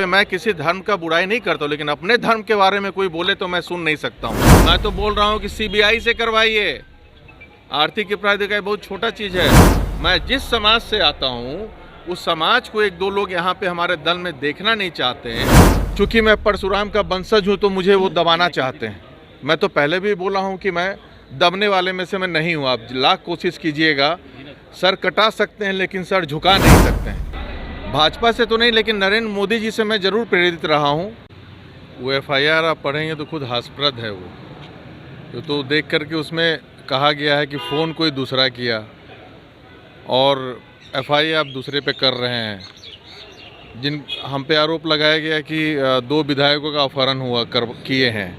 मैं किसी धर्म का बुराई नहीं करता हूँ, लेकिन अपने धर्म के बारे में कोई बोले तो मैं सुन नहीं सकता हूँ। मैं तो बोल रहा हूँ कि सीबीआई से करवाइए। आर्थिक अपराध बहुत छोटा चीज़ है। मैं जिस समाज से आता हूँ उस समाज को एक दो लोग यहाँ पे हमारे दल में देखना नहीं चाहते हैं। चूँकि मैं परशुराम का वंशज हूँ तो मुझे वो दबाना चाहते हैं। मैं तो पहले भी बोला हूँ कि मैं दबने वाले में से मैं नहीं हूँ। आप लाख कोशिश कीजिएगा, सर कटा सकते हैं लेकिन सर झुका नहीं सकते हैं। भाजपा से तो नहीं, लेकिन नरेंद्र मोदी जी से मैं ज़रूर प्रेरित रहा हूँ। वो एफआईआर आप पढ़ेंगे तो खुद हास्यप्रद है वो। तो देख करके उसमें कहा गया है कि फ़ोन कोई दूसरा किया और एफआईआर आप दूसरे पे कर रहे हैं। जिन हम पे आरोप लगाया गया कि 2 विधायकों का अपहरण हुआ किए हैं,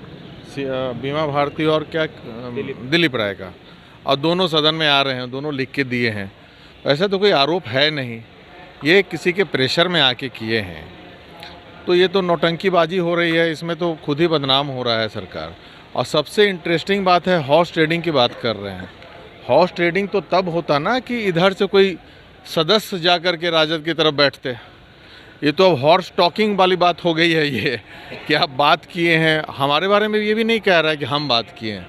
बीमा भारती और क्या दिलीप राय का, और दोनों सदन में आ रहे हैं, दोनों लिख के दिए हैं। ऐसा तो कोई आरोप है नहीं, ये किसी के प्रेशर में आके किए हैं। तो ये तो नौटंकीबाजी हो रही है, इसमें तो खुद ही बदनाम हो रहा है सरकार। और सबसे इंटरेस्टिंग बात है, हॉर्स ट्रेडिंग की बात कर रहे हैं। हॉर्स ट्रेडिंग तो तब होता ना कि इधर से कोई सदस्य जा कर के राजद की तरफ बैठते। ये तो अब हॉर्स टॉकिंग वाली बात हो गई है ये, कि आप बात किए हैं। हमारे बारे में ये भी नहीं कह रहा है कि हम बात किए हैं,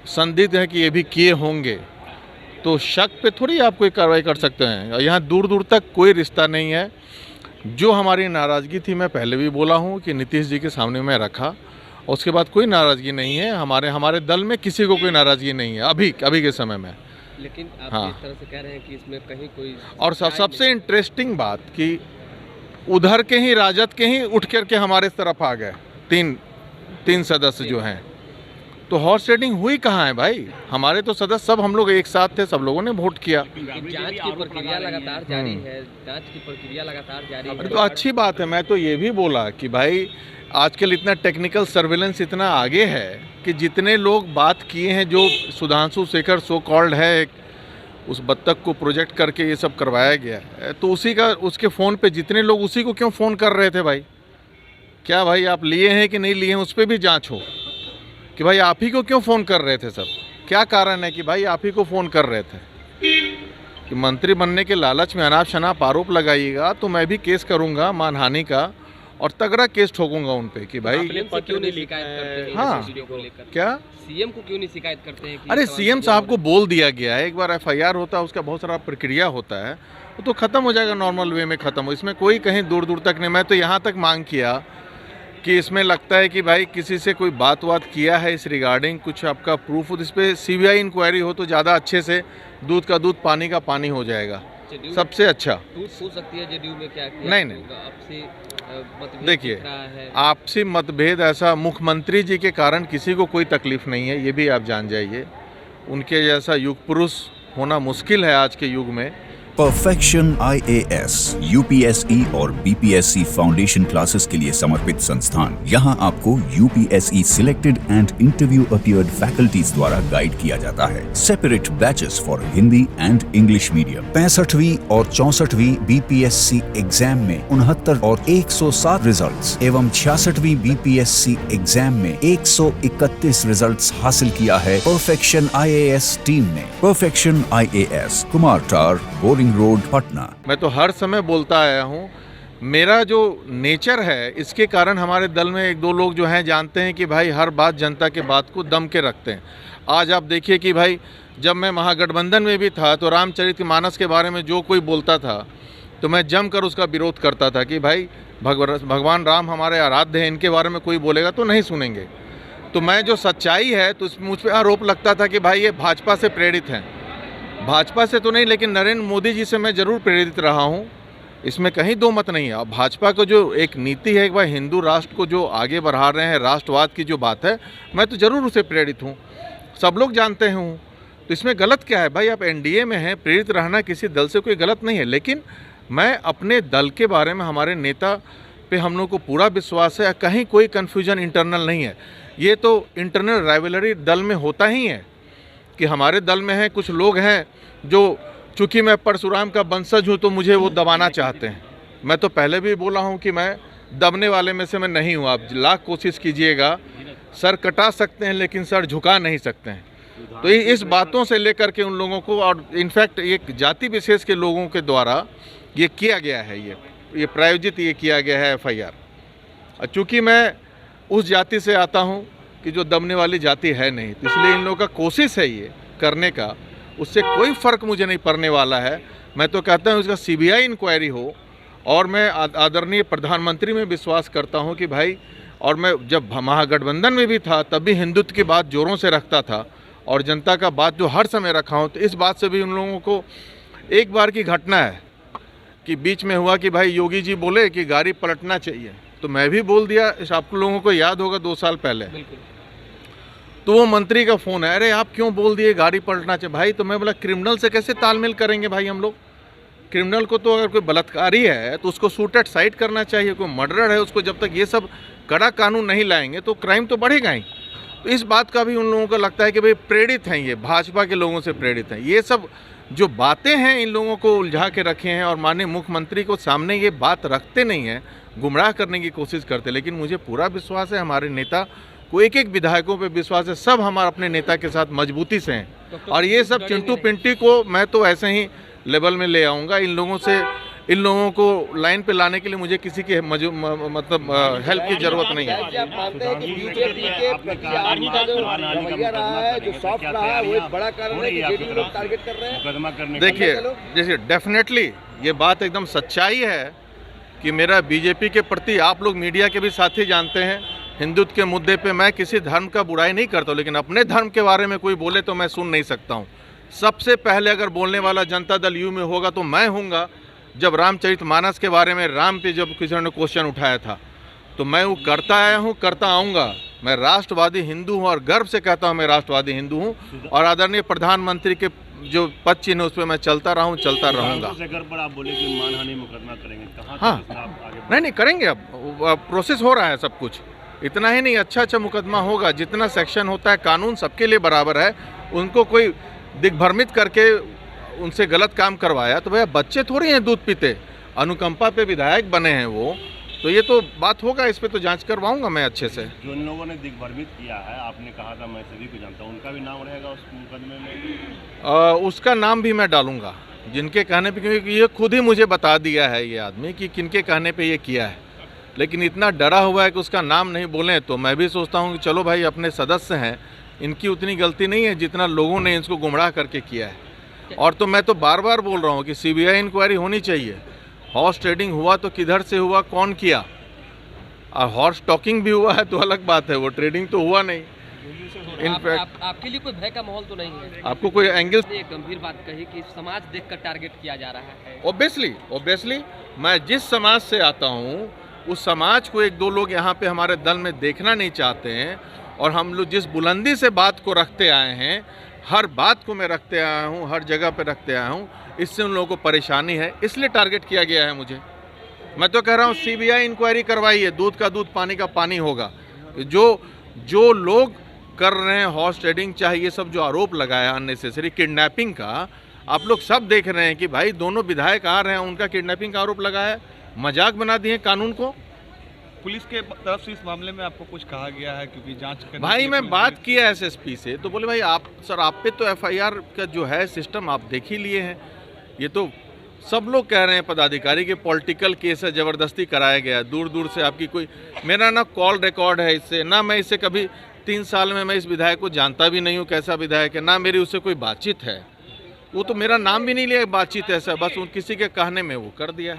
संदिग्ध है कि ये भी किए होंगे। तो शक पे थोड़ी आप कोई कार्रवाई कर सकते हैं। यहाँ दूर दूर तक कोई रिश्ता नहीं है। जो हमारी नाराज़गी थी, मैं पहले भी बोला हूँ कि नीतीश जी के सामने मैं रखा, उसके बाद कोई नाराज़गी नहीं है। हमारे दल में किसी को कोई नाराज़गी नहीं है अभी के समय में। लेकिन आप हाँ, इस तरह से कह रहे हैं कि इसमें कहीं कोई और सबसे इंटरेस्टिंग बात कि उधर के ही राजद के ही उठ करके हमारे तरफ आ गए तीन सदस्य जो हैं। तो हॉर्स ट्रेडिंग हुई कहाँ है भाई? हमारे तो सदस्य सब हम लोग एक साथ थे, सब लोगों ने वोट किया। जांच की प्रक्रिया लगातार जारी है, जांच की प्रक्रिया लगातार जारी है। तो अच्छी बात है। मैं तो ये भी बोला कि भाई आजकल इतना टेक्निकल सर्विलेंस इतना आगे है कि जितने लोग बात किए हैं, जो सुधांशु शेखर सो कॉल्ड है, उस बत्तख को प्रोजेक्ट करके ये सब करवाया गया है, तो उसके फ़ोन पे जितने लोग, उसी को क्यों फ़ोन कर रहे थे भाई? क्या भाई आप लिए हैं कि नहीं लिए हैं, उस पर भी जांच हो कि भाई आप ही को क्यों फ़ोन कर रहे थे सब? क्या कारण है कि भाई आप ही को फ़ोन कर रहे थे? कि मंत्री बनने के लालच में अनाप शनाप आरोप लगाइएगा तो मैं भी केस करूंगा मानहानि का, और तगड़ा केस ठोकूंगा उन पे कि भाई क्यों नहीं शिकायत करते हैं? हाँ, क्या सीएम को क्यों नहीं शिकायत करते हैं कि अरे सीएम साहब को बोल दिया गया है, एक बार एफआईआर होता है उसका बहुत सारा प्रक्रिया होता है, वो तो ख़त्म हो जाएगा, नॉर्मल वे में ख़त्म हो। इसमें कोई कहीं दूर दूर तक नहीं। मैं तो यहाँ तक मांग किया कि इसमें लगता है कि भाई किसी से कोई बात किया है इस रिगार्डिंग, कुछ आपका प्रूफ हो, इस पर सीबीआई इंक्वायरी हो तो ज़्यादा अच्छे से दूध का दूध पानी का पानी हो जाएगा, सबसे अच्छा। हो सकती है जेडीयू में क्या नहीं आपसे मतभेद देखिए, आपसी मतभेद ऐसा मुख्यमंत्री जी के कारण किसी को कोई तकलीफ नहीं है, ये भी आप जान जाइए। उनके जैसा युग पुरुष होना मुश्किल है आज के युग में। परफेक्शन IAS, UPSE और BPSC फाउंडेशन क्लासेस के लिए समर्पित संस्थान। यहाँ आपको UPSE selected and interview appeared faculties द्वारा गाइड किया जाता है। Separate batches for Hindi and English medium. 65वीं और 64वीं BPSC एग्जाम में 69 और 107 रिजल्ट्स एवं 66वीं BPSC एग्जाम में 131 रिजल्ट्स हासिल किया है परफेक्शन IAS टीम ने। परफेक्शन IAS, कुमार टार, बोरिंग रोड, पटना। मैं तो हर समय बोलता आया हूँ, मेरा जो नेचर है इसके कारण हमारे दल में एक दो लोग जो हैं जानते हैं कि भाई हर बात जनता के बात को दम के रखते हैं। आज आप देखिए कि भाई जब मैं महागठबंधन में भी था तो रामचरितमानस के बारे में जो कोई बोलता था तो मैं जमकर उसका विरोध करता था कि भाई भगवान राम हमारे आराध्य हैं, इनके बारे में कोई बोलेगा तो नहीं सुनेंगे। तो मैं जो सच्चाई है तो मुझ पर आरोप लगता था कि भाई ये भाजपा से प्रेरित हैं। भाजपा से तो नहीं, लेकिन नरेंद्र मोदी जी से मैं ज़रूर प्रेरित रहा हूँ, इसमें कहीं दो मत नहीं है। अब भाजपा को जो एक नीति है, एक बार हिंदू राष्ट्र को जो आगे बढ़ा रहे हैं, राष्ट्रवाद की जो बात है, मैं तो ज़रूर उसे प्रेरित हूँ, सब लोग जानते हूँ। तो इसमें गलत क्या है भाई? आप एनडीए में हैं, प्रेरित रहना किसी दल से कोई गलत नहीं है। लेकिन मैं अपने दल के बारे में, हमारे नेता पे हम लोग को पूरा विश्वास है, कहीं कोई कन्फ्यूजन इंटरनल नहीं है। ये तो इंटरनल राइवलरी दल में होता ही है कि हमारे दल में है कुछ लोग हैं जो, चूँकि मैं परशुराम का वंशज हूँ तो मुझे वो दबाना चाहते हैं। मैं तो पहले भी बोला हूँ कि मैं दबने वाले में से मैं नहीं हूँ। आप लाख कोशिश कीजिएगा, सर कटा सकते हैं लेकिन सर झुका नहीं सकते हैं। तो इस बातों से लेकर के उन लोगों को, और इनफैक्ट एक जाति विशेष के लोगों के द्वारा ये किया गया है। ये ये प्रायोजित ये किया गया है FIR। और चूँकि मैं उस जाति से आता हूँ कि जो दबने वाली जाति है नहीं, तो इसलिए इन लोगों का कोशिश है ये करने का, उससे कोई फ़र्क मुझे नहीं पड़ने वाला है। मैं तो कहता हूँ इसका CBI इंक्वायरी हो, और मैं आदरणीय प्रधानमंत्री में विश्वास करता हूँ कि भाई, और मैं जब महागठबंधन में भी था तब भी हिंदुत्व की बात जोरों से रखता था, और जनता का बात जो हर समय रखा हूँ, तो इस बात से भी उन लोगों को, एक बार की घटना है कि बीच में हुआ कि भाई योगी जी बोले कि गाड़ी पलटना चाहिए, तो मैं भी बोल दिया। आप लोगों को याद होगा 2 साल पहले, तो वो मंत्री का फ़ोन है, अरे आप क्यों बोल दिए गाड़ी पलटना चाहिए भाई? तो मैं बोला क्रिमिनल से कैसे तालमेल करेंगे भाई हम लोग? क्रिमिनल को तो अगर कोई बलात्कारी है तो उसको शूट साइड करना चाहिए, कोई मर्डर है उसको जब तक ये सब कड़ा कानून नहीं लाएंगे तो क्राइम तो बढ़ेगा ही। तो इस बात का भी उन लोगों को लगता है कि भाई प्रेरित हैं, ये भाजपा के लोगों से प्रेरित हैं। ये सब जो बातें हैं इन लोगों को उलझा के रखे हैं, और माननीय मुख्यमंत्री को सामने ये बात रखते नहीं हैं, गुमराह करने की कोशिश करते। लेकिन मुझे पूरा विश्वास है, हमारे नेता को, एक विधायकों पे विश्वास है, सब हमारे अपने नेता के साथ मजबूती से हैं। और ये सब चिंटू पिंटी को मैं तो ऐसे ही लेवल में ले आऊँगा। इन लोगों को लाइन पे लाने के लिए मुझे किसी की मतलब हेल्प की जरूरत नहीं है। क्या आप मानते हैं कि बीजेपी के प्रति आर्मी का जो रवैया रहा है, जो सॉफ्ट रहा है, वो एक बड़ा कारण है कि जेडीयू लोग टारगेट कर रहे हैं? देखिए, जैसे डेफिनेटली ये बात एकदम सच्चाई है कि मेरा बीजेपी के प्रति, आप लोग मीडिया के भी साथी जानते हैं, हिंदुत्व के मुद्दे पे मैं किसी धर्म का बुराई नहीं करता हूँ, लेकिन अपने धर्म के बारे में कोई बोले तो मैं सुन नहीं सकता हूँ। सबसे पहले अगर बोलने वाला जनता दल यू में होगा तो मैं हूँगा। जब रामचरितमानस के बारे में राम पे जब किसी ने क्वेश्चन उठाया था तो मैं वो करता आया हूँ, करता आऊँगा। मैं राष्ट्रवादी हिंदू हूँ और गर्व से कहता हूँ मैं राष्ट्रवादी हिंदू हूँ, और आदरणीय प्रधानमंत्री के जो पद चिन्ह उस पर मैं चलता रहा हूँ, चलता रहूँगा। आप बोले कि मानहानि मुकदमा करेंगे, हाँ, नहीं करेंगे, अब प्रोसेस हो रहा है सब कुछ। इतना ही नहीं, अच्छा मुकदमा होगा। जितना सेक्शन होता है, कानून सबके लिए बराबर है। उनको कोई दिग्भ्रमित करके उनसे गलत काम करवाया तो भैया बच्चे थोड़ी हैं दूध पीते, अनुकंपा पे विधायक बने हैं वो, तो ये तो बात होगा, इस पे तो जांच करवाऊंगा मैं अच्छे से। जो इन लोगों ने दिग्भ्रमित किया है, आपने कहा था मैं सभी को जानता हूँ, उनका भी नाम रहेगा उस मुकदमे में? उसका नाम भी मैं डालूंगा, जिनके कहने पे, क्योंकि ये खुद ही मुझे बता दिया है ये आदमी कि किनके कहने पे ये किया है। लेकिन इतना डरा हुआ है कि उसका नाम नहीं बोलें, तो मैं भी सोचता हूँ कि चलो भाई, अपने सदस्य हैं, इनकी उतनी गलती नहीं है जितना लोगों ने इसको गुमराह करके किया है। और तो मैं तो बार बार बोल रहा हूँ कि CBI इंक्वायरी होनी चाहिए। हॉर्स ट्रेडिंग हुआ तो किधर से हुआ, कौन किया? और हॉर्स टॉकिंग भी हुआ है तो अलग बात है, वो ट्रेडिंग तो हुआ नहीं। इनफैक्ट आपके लिए कोई भय का माहौल तो नहीं है? आपको कोई एंगल? एक गंभीर बात कही कि समाज देखकर टारगेट किया जा रहा है। ऑब्वियसली मैं जिस समाज से आता हूँ उस समाज को 1-2 लोग यहाँ पे हमारे दल में देखना नहीं चाहते हैं, और हम लोग जिस बुलंदी से बात को रखते आए हैं, हर बात को मैं रखते आया हूँ, हर जगह पे रखते आया हूँ, इससे उन लोगों को परेशानी है, इसलिए टारगेट किया गया है मुझे। मैं तो कह रहा हूँ CBI इंक्वायरी करवाइए, दूध का दूध पानी का पानी होगा। जो लोग कर रहे हैं हॉर्स ट्रेडिंग, चाहे ये सब जो आरोप लगाया अननेसेसरी किडनैपिंग का, आप लोग सब देख रहे हैं कि भाई दोनों विधायक आ रहे हैं, उनका किडनैपिंग का आरोप लगाया, मजाक बना दिए कानून को। पुलिस के तरफ से इस मामले में आपको कुछ कहा गया है? क्योंकि जांच करने भाई मैं बात किया SSP से, तो बोले भाई आप पे तो FIR का जो है सिस्टम आप देख ही लिए हैं। ये तो सब लोग कह रहे हैं पदाधिकारी के पॉलिटिकल केस है, ज़बरदस्ती कराया गया। दूर दूर से आपकी कोई, मेरा ना कॉल रिकॉर्ड है इससे, ना मैं इससे कभी 3 साल में मैं इस विधायक को जानता भी नहीं हूँ कैसा विधायक है, ना मेरी उससे कोई बातचीत है। वो तो मेरा नाम भी नहीं लिया बातचीत ऐसा, बस किसी के कहने में वो कर दिया,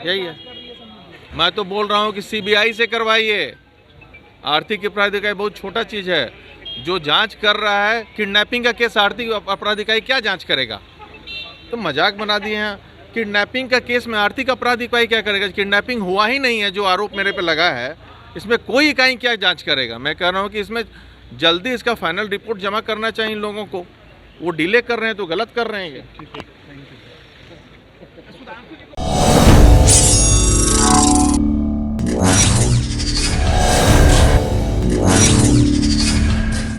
यही है। मैं तो बोल रहा हूँ कि CBI से करवाइए। आर्थिक अपराध इकाई बहुत छोटा चीज़ है, जो जांच कर रहा है। किडनैपिंग का केस आर्थिक अपराध इकाई क्या जांच करेगा? तो मजाक बना दिए हैं। किडनैपिंग का केस में आर्थिक अपराध इकाई क्या करेगा? किडनैपिंग हुआ ही नहीं है, जो आरोप मेरे पे लगा है, इसमें कोई इकाई क्या जांच करेगा? मैं कह रहा हूँ कि इसमें जल्दी इसका फाइनल रिपोर्ट जमा करना चाहिए इन लोगों को। वो डिले कर रहे हैं तो गलत कर रहे हैं ये।